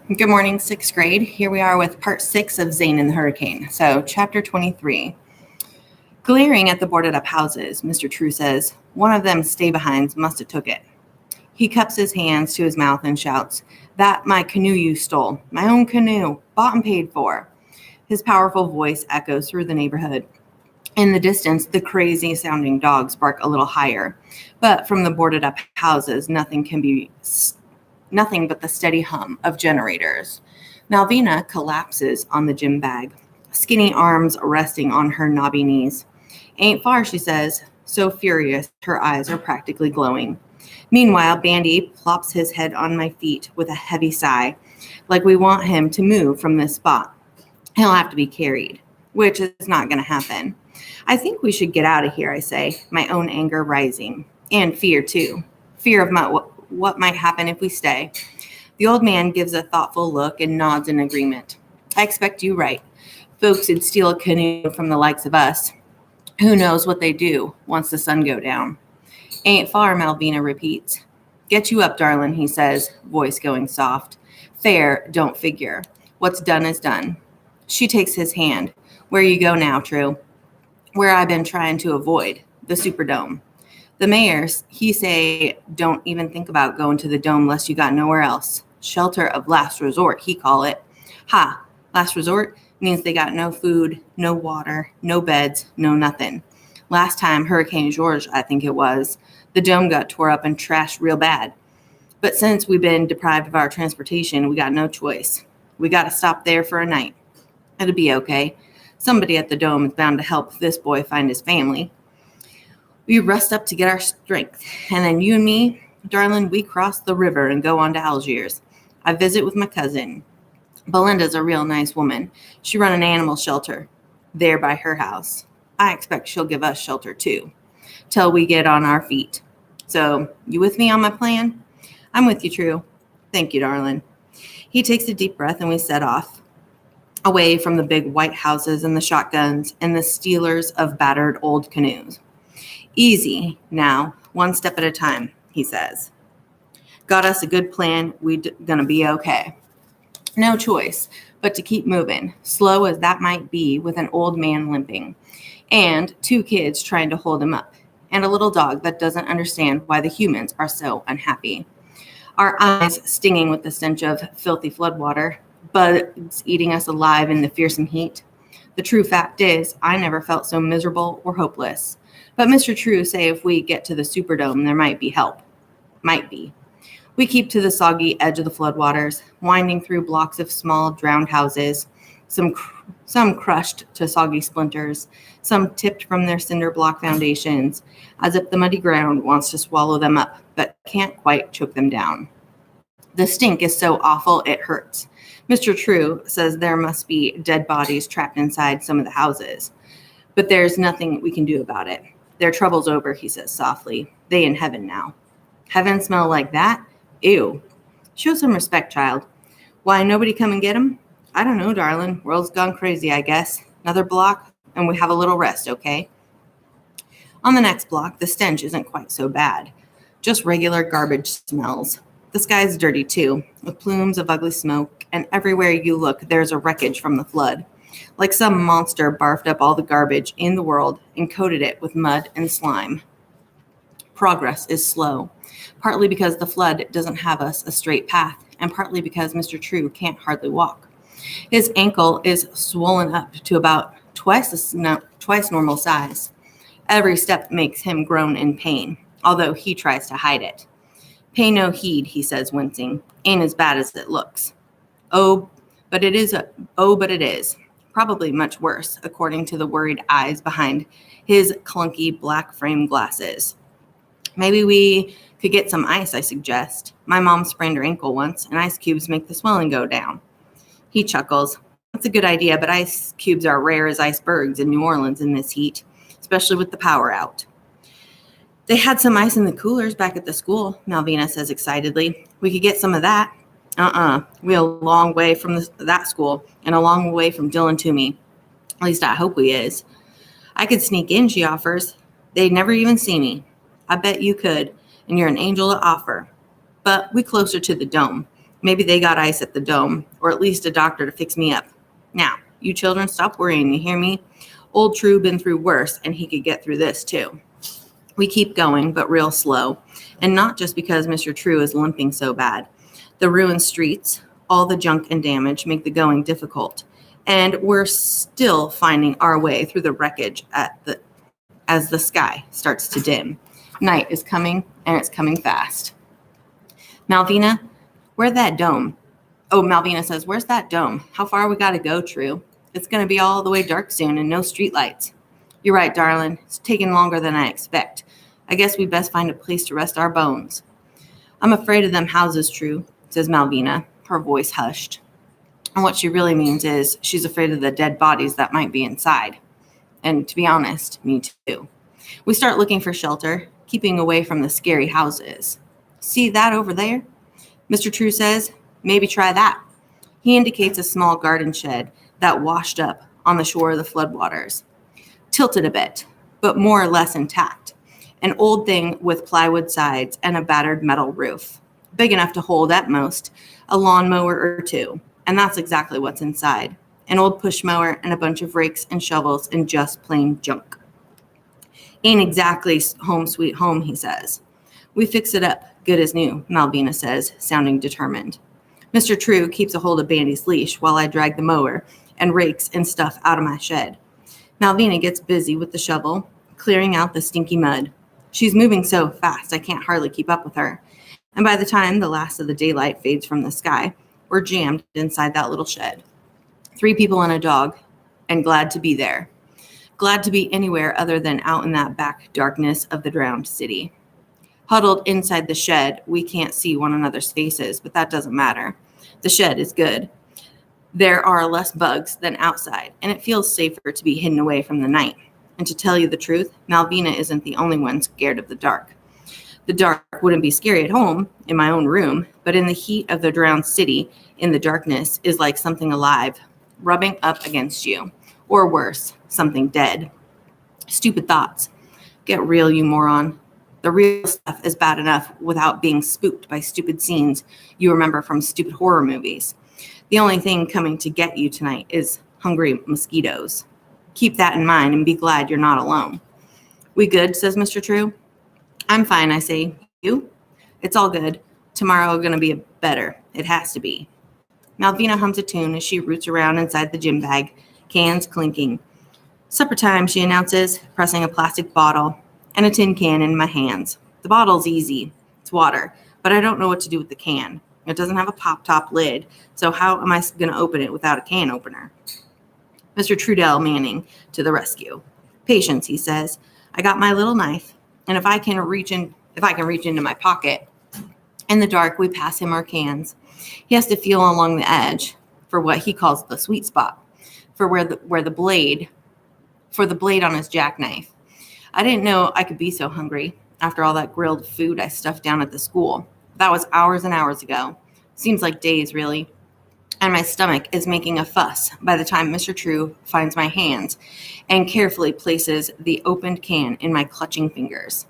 Good morning, sixth grade. Here we are with part 6 of Zane and the Hurricane. So, chapter 23. Glaring at the boarded up houses, Mr. True says, "One of them stay-behinds must have took it." He cups his hands to his mouth and shouts, "That my canoe you stole. My own canoe, bought and paid for." His powerful voice echoes through the neighborhood. In the distance, the crazy-sounding dogs bark a little higher, but from the boarded up houses, nothing but the steady hum of generators. Malvina collapses on the gym bag, skinny arms resting on her knobby knees. "Ain't far," she says, so furious her eyes are practically glowing. Meanwhile, Bandy plops his head on my feet with a heavy sigh, like we want him to move from this spot. He'll have to be carried, which is not going to happen. "I think we should get out of here," I say, my own anger rising. And fear, too. Fear of what might happen if we stay. The old man gives a thoughtful look and nods in agreement. "I expect you right. Folks would steal a canoe from the likes of us. Who knows what they do once the sun go down." "Ain't far," Malvina repeats. "Get you up, darlin'," he says, voice going soft. "Fair don't figure. What's done is done." She takes his hand. "Where you go now, True?" "Where I've been trying to avoid, the Superdome. The mayor, he say don't even think about going to the dome less you got nowhere else. Shelter of last resort, he call it." "Ha, last resort means they got no food, no water, no beds, no nothing. Last time, Hurricane George, I think it was, the dome got tore up and trashed real bad. But since we've been deprived of our transportation, we got no choice. We got to stop there for a night. It'll be okay. Somebody at the dome is bound to help this boy find his family. We rest up to get our strength, and then you and me, darling, we cross the river and go on to Algiers. I visit with my cousin. Belinda's a real nice woman. She run an animal shelter there by her house. I expect she'll give us shelter too, till we get on our feet. So, you with me on my plan?" "I'm with you, True." "Thank you, darling." He takes a deep breath and we set off, away from the big white houses and the shotguns and the stealers of battered old canoes. "Easy now, one step at a time," he says. "Got us a good plan. Gonna be okay." No choice but to keep moving, slow as that might be with an old man limping, and 2 kids trying to hold him up, and a little dog that doesn't understand why the humans are so unhappy. Our eyes stinging with the stench of filthy floodwater, bugs eating us alive in the fearsome heat. The true fact is, I never felt so miserable or hopeless. But Mr. True say if we get to the Superdome, there might be help. Might be. We keep to the soggy edge of the floodwaters, winding through blocks of small, drowned houses, some crushed to soggy splinters, some tipped from their cinder block foundations, as if the muddy ground wants to swallow them up, but can't quite choke them down. The stink is so awful it hurts. Mr. True says there must be dead bodies trapped inside some of the houses, but there's nothing we can do about it. Their trouble's over, he says softly. They in heaven now. Heaven smell like that? Ew. Show some respect, child. Why, nobody come and get him? I don't know, darling. World's gone crazy, I guess. Another block, and we have a little rest, okay? On the next block, the stench isn't quite so bad. Just regular garbage smells. The sky's dirty, too, with plumes of ugly smoke, and everywhere you look, there's a wreckage from the flood. Like some monster barfed up all the garbage in the world and coated it with mud and slime. Progress is slow, partly because the flood doesn't have us a straight path, and partly because Mr. True can't hardly walk. His ankle is swollen up to about twice normal size. Every step makes him groan in pain, although he tries to hide it. "Pay no heed," he says, wincing. "Ain't as bad as it looks." But it is. Probably much worse, according to the worried eyes behind his clunky black frame glasses. "Maybe we could get some ice," I suggest. "My mom sprained her ankle once, and ice cubes make the swelling go down." He chuckles. "That's a good idea, but ice cubes are rare as icebergs in New Orleans in this heat, especially with the power out." "They had some ice in the coolers back at the school," Malvina says excitedly. "We could get some of that." We're a long way from that school, and a long way from Dylan Toomey. At least I hope we is. "I could sneak in," she offers. "They'd never even see me." "I bet you could, and you're an angel to offer. But we closer to the dome. Maybe they got ice at the dome, or at least a doctor to fix me up. Now, you children, stop worrying, you hear me? Old True been through worse, and he could get through this too. We keep going, but real slow, and not just because Mr. True is limping so bad. The ruined streets, all the junk and damage make the going difficult, and we're still finding our way through the wreckage as the sky starts to dim. Night is coming, and it's coming fast. Malvina, where'd that dome? Oh, Malvina says, where's that dome? How far we gotta go, True? It's gonna be all the way dark soon and no streetlights. You're right, darling. It's taking longer than I expect. I guess we best find a place to rest our bones. I'm afraid of them houses, True, says Malvina, her voice hushed. And what she really means is she's afraid of the dead bodies that might be inside. And to be honest, me too. We start looking for shelter, keeping away from the scary houses. See that over there? Mr. True says, maybe try that. He indicates a small garden shed that washed up on the shore of the floodwaters. Tilted a bit, but more or less intact. An old thing with plywood sides and a battered metal roof. Big enough to hold, at most, a lawnmower or two. And that's exactly what's inside. An old push mower and a bunch of rakes and shovels and just plain junk. Ain't exactly home sweet home, he says. We fix it up, good as new, Malvina says, sounding determined. Mr. True keeps a hold of Bandy's leash while I drag the mower and rakes and stuff out of my shed. Malvina gets busy with the shovel, clearing out the stinky mud. She's moving so fast I can't hardly keep up with her. And by the time the last of the daylight fades from the sky, we're jammed inside that little shed. 3 people and a dog, and glad to be there. Glad to be anywhere other than out in that back darkness of the drowned city. Huddled inside the shed, we can't see one another's faces, but that doesn't matter. The shed is good. There are less bugs than outside, and it feels safer to be hidden away from the night. And to tell you the truth, Malvina isn't the only one scared of the dark. The dark wouldn't be scary at home, in my own room, but in the heat of the drowned city, in the darkness, is like something alive, rubbing up against you. Or worse, something dead. Stupid thoughts. Get real, you moron. The real stuff is bad enough without being spooked by stupid scenes you remember from stupid horror movies. The only thing coming to get you tonight is hungry mosquitoes. Keep that in mind and be glad you're not alone. We good, says Mr. True. I'm fine, I say. You? It's all good. Tomorrow going to be better. It has to be. Malvina hums a tune as she roots around inside the gym bag, cans clinking. Supper time, she announces, pressing a plastic bottle and a tin can in my hands. The bottle's easy. It's water, but I don't know what to do with the can. It doesn't have a pop-top lid, so how am I going to open it without a can opener? Mr. Trudell Manning to the rescue. Patience, he says. I got my little knife, and if I can reach into my pocket. In the dark, we pass him our cans. He has to feel along the edge for what he calls the sweet spot, for the blade on his jackknife. I didn't know I could be so hungry after all that grilled food I stuffed down at the school. That was hours and hours ago. Seems like days, really. And my stomach is making a fuss by the time Mr. True finds my hands and carefully places the opened can in my clutching fingers.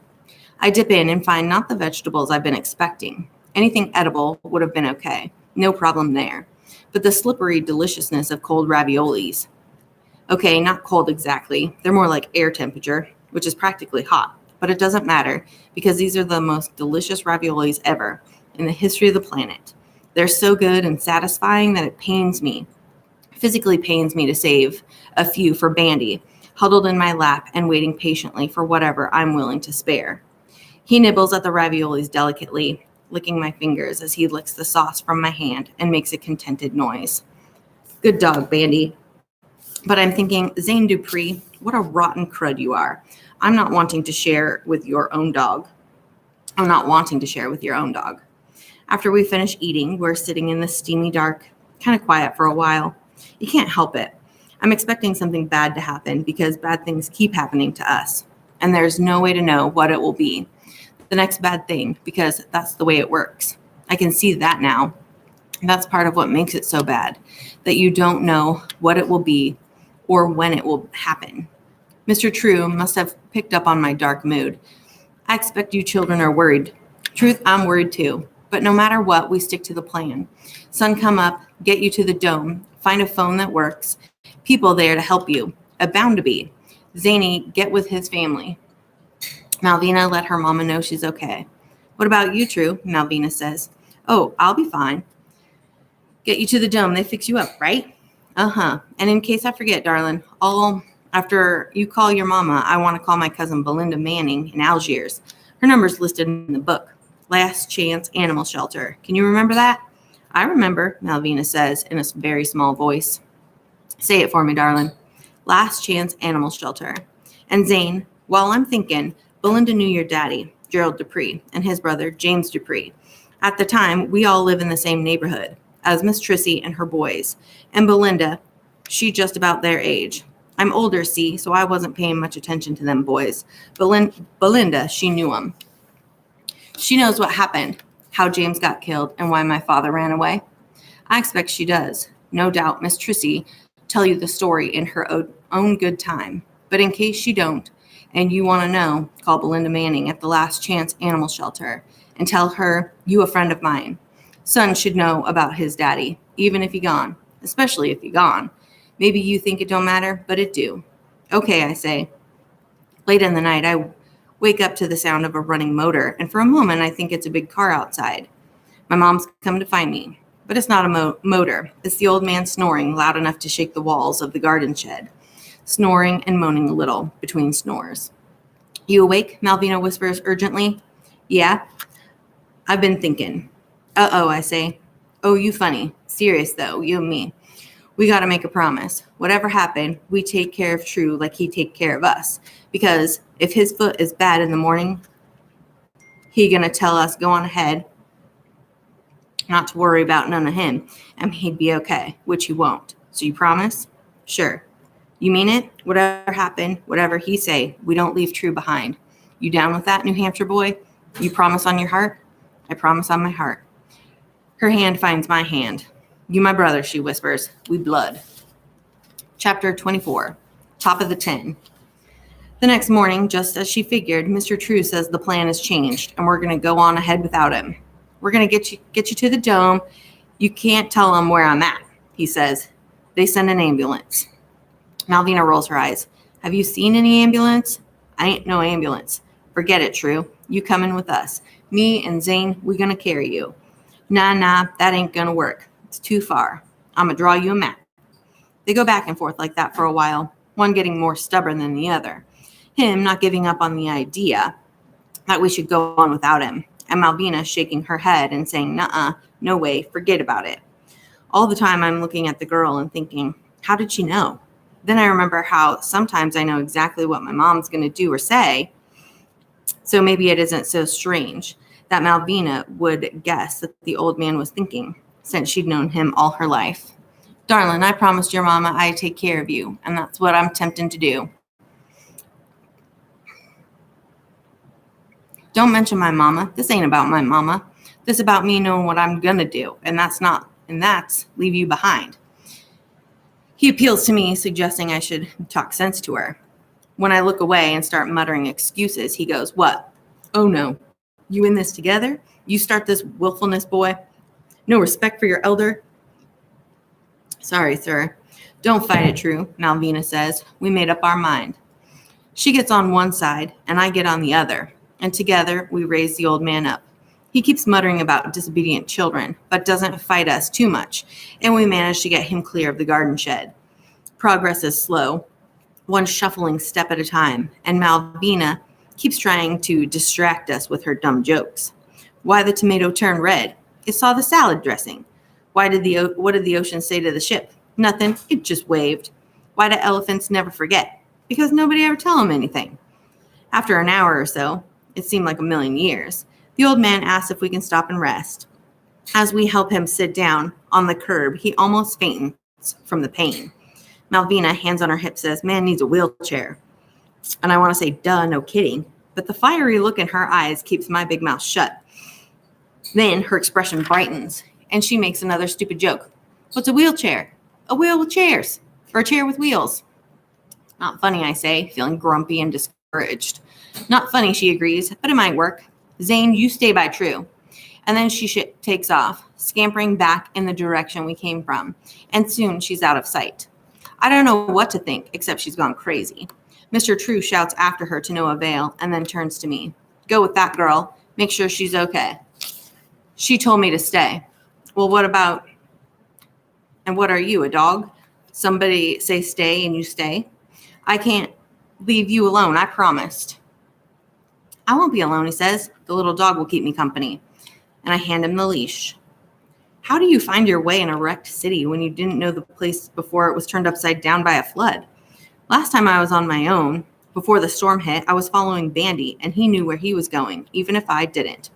I dip in and find not the vegetables I've been expecting. Anything edible would have been okay. No problem there. But the slippery deliciousness of cold raviolis. Okay, not cold exactly. They're more like air temperature, which is practically hot. But it doesn't matter because these are the most delicious raviolis ever in the history of the planet. They're so good and satisfying that it physically pains me to save a few for Bandy, huddled in my lap and waiting patiently for whatever I'm willing to spare. He nibbles at the raviolis delicately, licking my fingers as he licks the sauce from my hand and makes a contented noise. Good dog, Bandy. But I'm thinking, Zane Dupree, what a rotten crud you are. I'm not wanting to share with your own dog. After we finish eating, we're sitting in the steamy dark, kind of quiet for a while. You can't help it. I'm expecting something bad to happen because bad things keep happening to us. And there's no way to know what it will be. The next bad thing, because that's the way it works. I can see that now. That's part of what makes it so bad, that you don't know what it will be or when it will happen. Mr. True must have picked up on my dark mood. I expect you children are worried. Truth, I'm worried too. But no matter what, we stick to the plan. Sun come up, get you to the dome, find a phone that works, people there to help you. Bound to be. Zany, get with his family. Malvina let her mama know she's okay. What about you, True? Malvina says. Oh, I'll be fine. Get you to the dome. They fix you up, right? Uh-huh. And in case I forget, darling, after you call your mama, I want to call my cousin Belinda Manning in Algiers. Her number's listed in the book. Last Chance Animal Shelter. Can you remember that? I remember, Malvina says in a very small voice. Say it for me, darling. Last Chance Animal Shelter. And Zane, while I'm thinking, Belinda knew your daddy, Gerald Dupree, and his brother, James Dupree. At the time, we all live in the same neighborhood as Miss Trissy and her boys. And Belinda, she just about their age. I'm older, see, so I wasn't paying much attention to them boys. Belinda, she knew them. She knows what happened, how James got killed, and why my father ran away. I expect she does. No doubt Miss Trissy tell you the story in her own good time. But in case she don't, and you want to know, call Belinda Manning at the Last Chance Animal Shelter and tell her you a friend of mine. Son should know about his daddy, even if he gone, especially if he gone. Maybe you think it don't matter, but it do. Okay, I say. Late in the night, I wake up to the sound of a running motor, and for a moment, I think it's a big car outside. My mom's come to find me, but it's not a motor. It's the old man snoring loud enough to shake the walls of the garden shed, snoring and moaning a little between snores. You awake? Malvina whispers urgently. Yeah, I've been thinking. Uh-oh, I say. Oh, you funny. Serious, though, you and me. We got to make a promise. Whatever happened, we take care of True like he take care of us. Because if his foot is bad in the morning, he gonna tell us go on ahead, not to worry about none of him, and he'd be okay, which he won't. So you promise? Sure. You mean it? Whatever happened, whatever he say, we don't leave True behind. You down with that, New Hampshire boy? You promise on your heart? I promise on my heart. Her hand finds my hand. You my brother, she whispers. We blood. Chapter 24. Top of the 10. The next morning, just as she figured, Mr. True says the plan has changed, and we're going to go on ahead without him. We're going to get you to the dome. You can't tell them where I'm at, he says. They send an ambulance. Malvina rolls her eyes. Have you seen any ambulance? I ain't no ambulance. Forget it, True. You coming with us. Me and Zane, we going to carry you. Nah, that ain't going to work. It's too far. I'm going to draw you a map. They go back and forth like that for a while, one getting more stubborn than the other. Him not giving up on the idea that we should go on without him, and Malvina shaking her head and saying, nuh-uh, no way, forget about it. All the time I'm looking at the girl and thinking, how did she know? Then I remember how sometimes I know exactly what my mom's going to do or say, so maybe it isn't so strange that Malvina would guess that the old man was thinking, since she'd known him all her life. Darling, I promised your mama I'd take care of you, and that's what I'm attempting to do. Don't mention my mama. This ain't about my mama. This about me knowing what I'm gonna do, and that's leave you behind. He appeals to me, suggesting I should talk sense to her. When I look away and start muttering excuses, he goes, what? Oh no, you in this together? You start this willfulness, boy? No respect for your elder? Sorry, sir. Don't fight it, True, Malvina says. We made up our mind. She gets on one side, and I get on the other, and together we raise the old man up. He keeps muttering about disobedient children, but doesn't fight us too much, and we manage to get him clear of the garden shed. Progress is slow, one shuffling step at a time, and Malvina keeps trying to distract us with her dumb jokes. Why the tomato turn red? It saw the salad dressing. What did the ocean say to the ship? Nothing. It just waved. Why do elephants never forget? Because nobody ever tell them anything. After an hour or so, it seemed like a million years, the old man asks if we can stop and rest. As we help him sit down on the curb, he almost faints from the pain. Malvina, hands on her hip, says, man needs a wheelchair. And I want to say, duh, no kidding. But the fiery look in her eyes keeps my big mouth shut. Then her expression brightens, and she makes another stupid joke. What's a wheelchair? A wheel with chairs, or a chair with wheels. Not funny, I say, feeling grumpy and discouraged. Not funny, she agrees, but it might work. Zane, you stay by True. And then she takes off, scampering back in the direction we came from. And soon she's out of sight. I don't know what to think, except she's gone crazy. Mr. True shouts after her to no avail and then turns to me. Go with that girl. Make sure she's okay. She told me to stay. Well, what about, and what are you, a dog? Somebody say stay and you stay? I can't leave you alone, I promised. I won't be alone, he says. The little dog will keep me company. And I hand him the leash. How do you find your way in a wrecked city when you didn't know the place before it was turned upside down by a flood? Last time I was on my own, before the storm hit, I was following Bandy, and he knew where he was going, even if I didn't.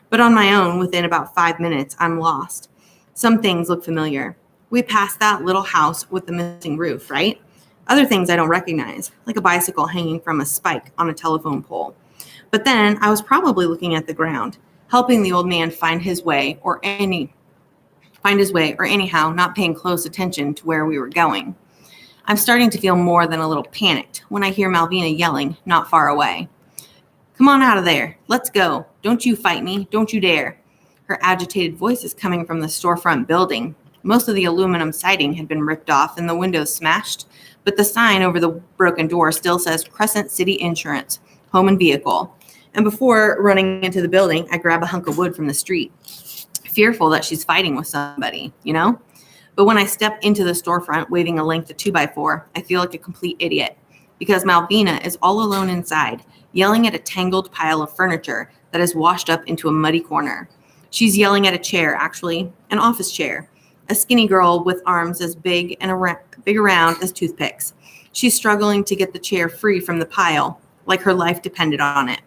But on my own, within about 5 minutes, I'm lost. Some things look familiar. We passed that little house with the missing roof, right? Other things I don't recognize, like a bicycle hanging from a spike on a telephone pole. But then I was probably looking at the ground, helping the old man find his way or anyhow not paying close attention to where we were going. I'm starting to feel more than a little panicked when I hear Malvina yelling not far away. Come on out of there. Let's go. Don't you fight me. Don't you dare. Her agitated voice is coming from the storefront building. Most of the aluminum siding had been ripped off and the windows smashed, but the sign over the broken door still says Crescent City Insurance, Home and Vehicle. And before running into the building, I grab a hunk of wood from the street, fearful that she's fighting with somebody, you know? But when I step into the storefront waving a length of 2x4, I feel like a complete idiot because Malvina is all alone inside, yelling at a tangled pile of furniture that is washed up into a muddy corner. She's yelling at a chair, actually, an office chair, a skinny girl with arms as big around as toothpicks. She's struggling to get the chair free from the pile, like her life depended on it.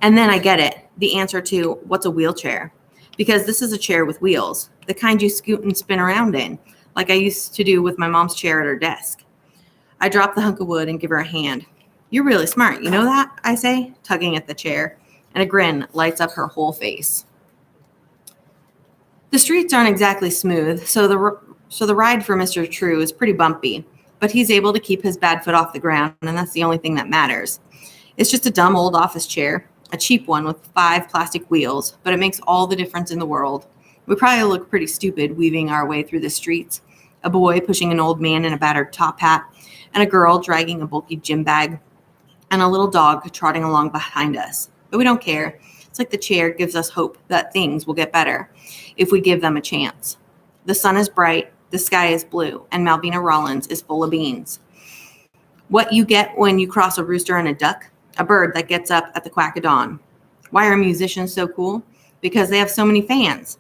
And then I get it, the answer to what's a wheelchair. Because this is a chair with wheels, the kind you scoot and spin around in, like I used to do with my mom's chair at her desk. I drop the hunk of wood and give her a hand. You're really smart, you know that? I say, tugging at the chair, and a grin lights up her whole face. The streets aren't exactly smooth, so the ride for Mr. True is pretty bumpy, but he's able to keep his bad foot off the ground, and that's the only thing that matters. It's just a dumb old office chair, a cheap one with 5 plastic wheels, but it makes all the difference in the world. We probably look pretty stupid weaving our way through the streets. A boy pushing an old man in a battered top hat, and a girl dragging a bulky gym bag, and a little dog trotting along behind us. But we don't care. It's like the chair gives us hope that things will get better if we give them a chance. The sun is bright, the sky is blue, and Malvina Rollins is full of beans. What you get when you cross a rooster and a duck? A bird that gets up at the quack of dawn. Why are musicians so cool? Because they have so many fans.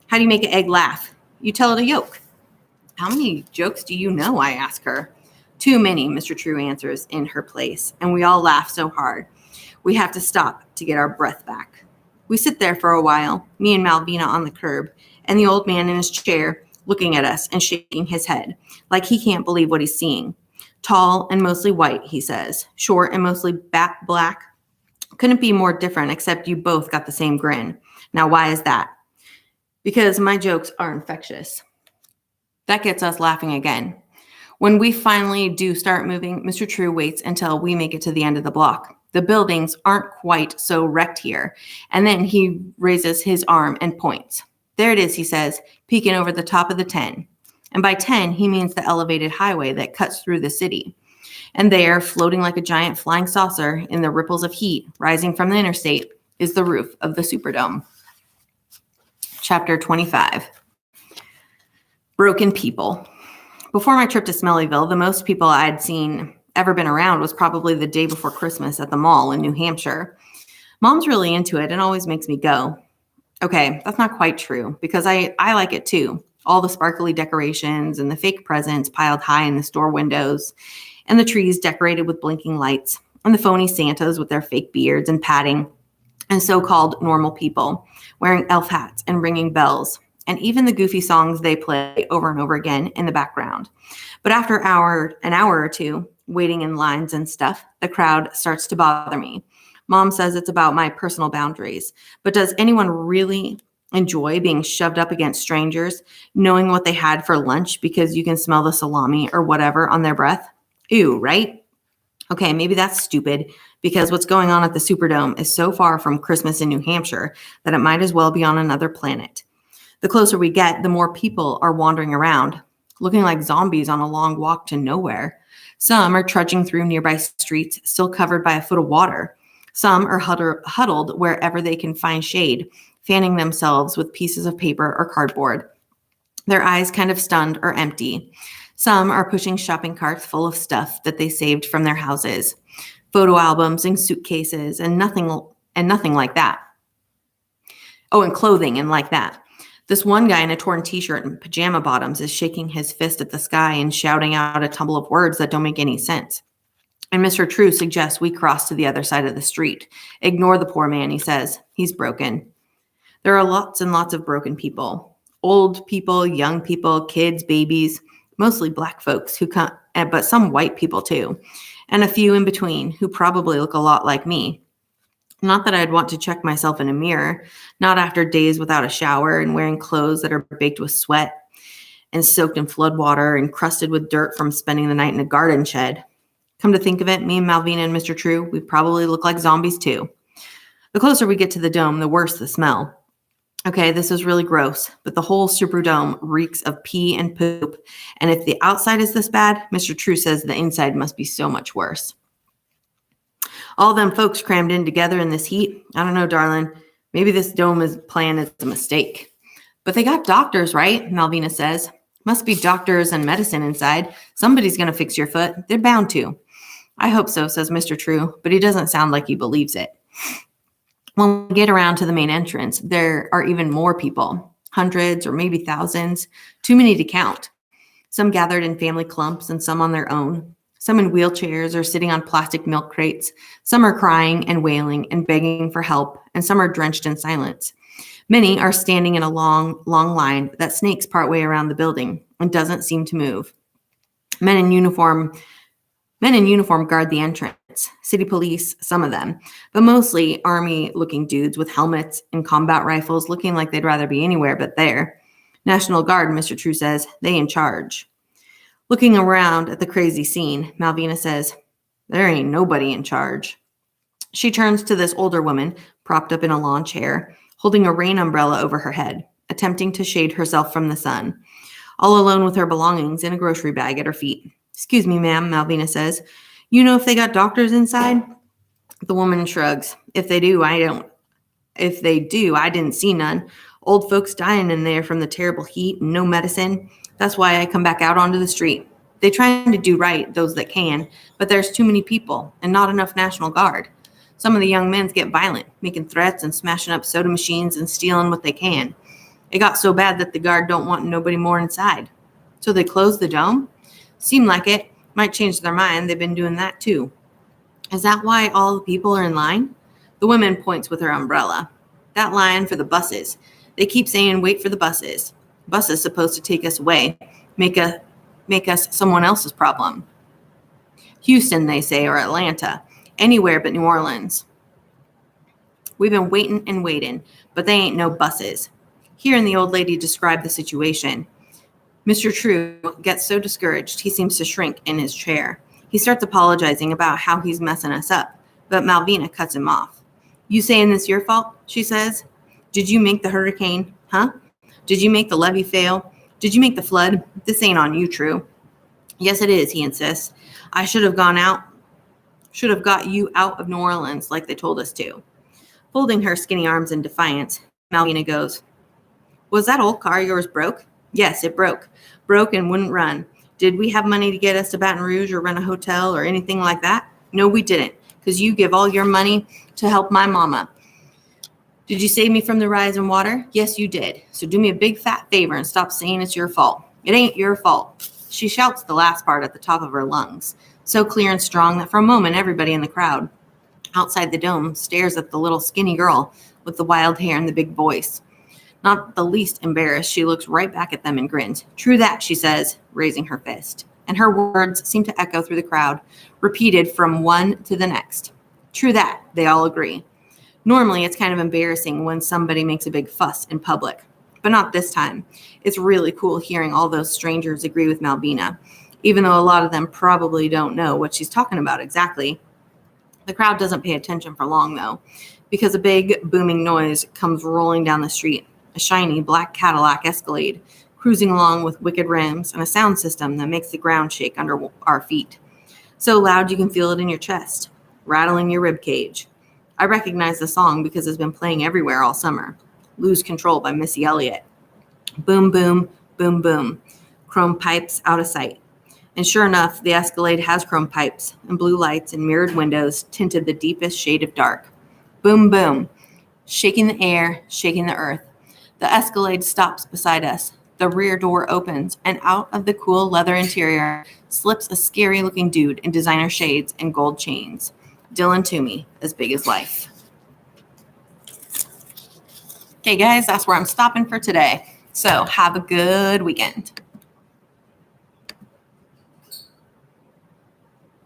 How do you make an egg laugh? You tell it a yolk. How many jokes do you know? I ask her. Too many, Mr. True answers in her place, and we all laugh so hard. We have to stop to get our breath back. We sit there for a while, me and Malvina on the curb, and the old man in his chair looking at us and shaking his head, like he can't believe what he's seeing. Tall and mostly white, he says. Short and mostly black. Couldn't be more different, except you both got the same grin. Now, why is that? Because my jokes are infectious. That gets us laughing again. When we finally do start moving, Mr. True waits until we make it to the end of the block. The buildings aren't quite so wrecked here. And then he raises his arm and points. There it is, he says, peeking over the top of the 10. And by 10, he means the elevated highway that cuts through the city. And there, floating like a giant flying saucer in the ripples of heat rising from the interstate, is the roof of the Superdome. Chapter 25. Broken people. Before my trip to Smellyville, the most people I'd ever been around was probably the day before Christmas at the mall in New Hampshire. Mom's really into it and always makes me go. Okay, that's not quite true, because I like it too. All the sparkly decorations and the fake presents piled high in the store windows, and the trees decorated with blinking lights, and the phony Santas with their fake beards and padding, and so-called normal people wearing elf hats and ringing bells, and even the goofy songs they play over and over again in the background. But after an hour or two, waiting in lines and stuff, the crowd starts to bother me. Mom says it's about my personal boundaries, but does anyone really enjoy being shoved up against strangers, knowing what they had for lunch because you can smell the salami or whatever on their breath? Ew, right? Okay, maybe that's stupid because what's going on at the Superdome is so far from Christmas in New Hampshire that it might as well be on another planet. The closer we get, the more people are wandering around, looking like zombies on a long walk to nowhere. Some are trudging through nearby streets, still covered by a foot of water. Some are huddled wherever they can find shade, fanning themselves with pieces of paper or cardboard, their eyes kind of stunned or empty. Some are pushing shopping carts full of stuff that they saved from their houses, photo albums and suitcases and nothing like that. Oh, and clothing and like that. This one guy in a torn t-shirt and pajama bottoms is shaking his fist at the sky and shouting out a tumble of words that don't make any sense. And Mr. True suggests we cross to the other side of the street. Ignore the poor man, he says. He's broken. There are lots and lots of broken people. Old people, young people, kids, babies, mostly black folks who come, but some white people too, and a few in between who probably look a lot like me. Not that I'd want to check myself in a mirror, not after days without a shower and wearing clothes that are baked with sweat and soaked in flood water and crusted with dirt from spending the night in a garden shed. Come to think of it, me and Malvina and Mr. True, we probably look like zombies too. The closer we get to the dome, the worse the smell. Okay, this is really gross, but the whole Superdome reeks of pee and poop. And if the outside is this bad, Mr. True says the inside must be so much worse. All them folks crammed in together in this heat. I don't know, darling. Maybe this dome plan is a mistake. But they got doctors, right? Malvina says. Must be doctors and medicine inside. Somebody's going to fix your foot. They're bound to. I hope so, says Mr. True, but he doesn't sound like he believes it. When we get around to the main entrance, there are even more people, hundreds or maybe thousands, too many to count. Some gathered in family clumps and some on their own. Some in wheelchairs or sitting on plastic milk crates. Some are crying and wailing and begging for help, and some are drenched in silence. Many are standing in a long, long line that snakes partway around the building and doesn't seem to move. Men in uniform guard the entrance. City police, some of them, but mostly army-looking dudes with helmets and combat rifles looking like they'd rather be anywhere but there. National Guard, Mr. True says, they in charge. Looking around at the crazy scene, Malvina says, there ain't nobody in charge. She turns to this older woman, propped up in a lawn chair, holding a rain umbrella over her head, attempting to shade herself from the sun, all alone with her belongings in a grocery bag at her feet. Excuse me, ma'am, Malvina says. You know if they got doctors inside? The woman shrugs. If they do, I didn't see none. Old folks dying in there from the terrible heat and no medicine. That's why I come back out onto the street. They trying to do right, those that can, but there's too many people and not enough National Guard. Some of the young men get violent, making threats and smashing up soda machines and stealing what they can. It got so bad that the guard don't want nobody more inside. So they closed the dome? Seemed like it. Might change their mind. They've been doing that too. Is that why all the people are in line? The woman points with her umbrella. That line for the buses. They keep saying, wait for the buses. Buses supposed to take us away, make us someone else's problem. Houston, they say, or Atlanta. Anywhere but New Orleans. We've been waiting and waiting, but they ain't no buses. Hearing the old lady describe the situation, Mr. True gets so discouraged he seems to shrink in his chair. He starts apologizing about how he's messing us up, but Malvina cuts him off. You saying this your fault? She says. Did you make the hurricane? Huh? Did you make the levee fail? Did you make the flood? This ain't on you, True. Yes, it is, he insists. I should have got you out of New Orleans like they told us to. Folding her skinny arms in defiance, Malvina goes, was that old car yours broke? Yes, it broke. Broke and wouldn't run. Did we have money to get us to Baton Rouge or rent a hotel or anything like that? No, we didn't, because you give all your money to help my mama. Did you save me from the rise in water? Yes, you did. So do me a big fat favor and stop saying it's your fault. It ain't your fault. She shouts the last part at the top of her lungs, so clear and strong that for a moment everybody in the crowd outside the dome stares at the little skinny girl with the wild hair and the big voice. Not the least embarrassed, she looks right back at them and grins. True that, she says, raising her fist. And her words seem to echo through the crowd, repeated from one to the next. True that, they all agree. Normally, it's kind of embarrassing when somebody makes a big fuss in public, but not this time. It's really cool hearing all those strangers agree with Malvina. even though a lot of them probably don't know what she's talking about exactly. The crowd doesn't pay attention for long, though, because a big booming noise comes rolling down the street. A shiny black Cadillac Escalade, cruising along with wicked rims and a sound system that makes the ground shake under our feet. So loud you can feel it in your chest, rattling your rib cage. I recognize the song because it's been playing everywhere all summer. Lose Control by Missy Elliott. Boom, boom, boom, boom. Chrome pipes out of sight. And sure enough, the Escalade has chrome pipes, and blue lights and mirrored windows tinted the deepest shade of dark. Boom, boom. Shaking the air, shaking the earth. The Escalade stops beside us. The rear door opens, and out of the cool leather interior slips a scary-looking dude in designer shades and gold chains. Dylan Toomey, as big as life. Okay, guys, that's where I'm stopping for today. So have a good weekend.